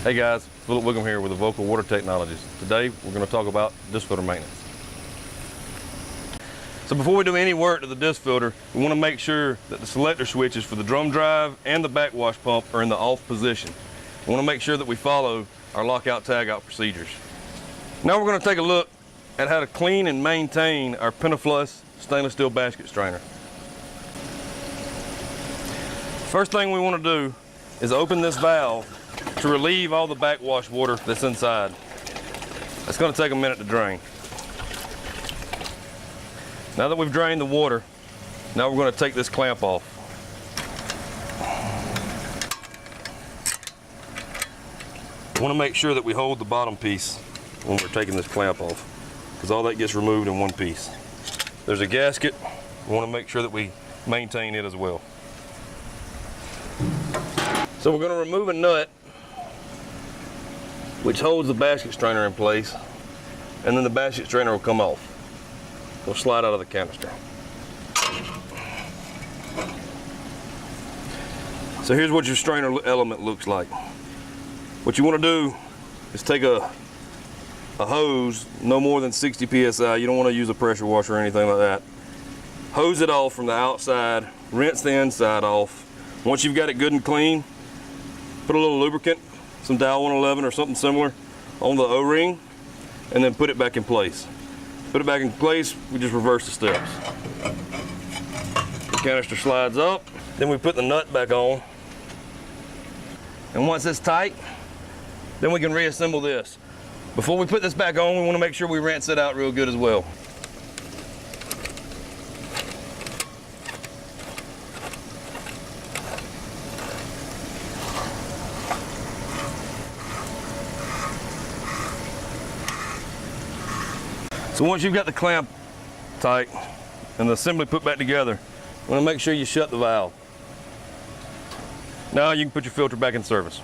Hey guys, Philip Wiggum here with Evoca Water Technologies. Today we're going to talk about disc filter maintenance. So before we do any work to the disc filter, we want to make sure that the selector switches for the drum drive and the backwash pump are in the off position. We want to make sure that we follow our lockout tagout procedures. Now we're going to take a look at how to clean and maintain our Pentaflush stainless steel basket strainer. First thing we want to do is open this valve to relieve all the backwash water that's inside. It's going to take a minute to drain. Now that we've drained the water, now we're going to take this clamp off. We want to make sure that we hold the bottom piece when we're taking this clamp off, because all that gets removed in one piece. There's a gasket. We want to make sure that we maintain it as well. So we're going to remove a nut which holds the basket strainer in place, and then the basket strainer will come off. It'll slide out of the canister. So here's what your strainer element looks like. What you want to do is take a hose no more than 60 psi. You don't want to use a pressure washer or anything like that. Hose it off from the outside, rinse the inside off. Once you've got it good and clean, put a little lubricant, some Dial 111 or something similar, on the O-ring, and then put it back in place. Put it back in place, we just reverse the steps. The canister slides up, then we put the nut back on. And once it's tight, then we can reassemble this. Before we put this back on, we want to make sure we rinse it out real good as well. So once you've got the clamp tight and the assembly put back together, you want to make sure you shut the valve. Now you can put your filter back in service.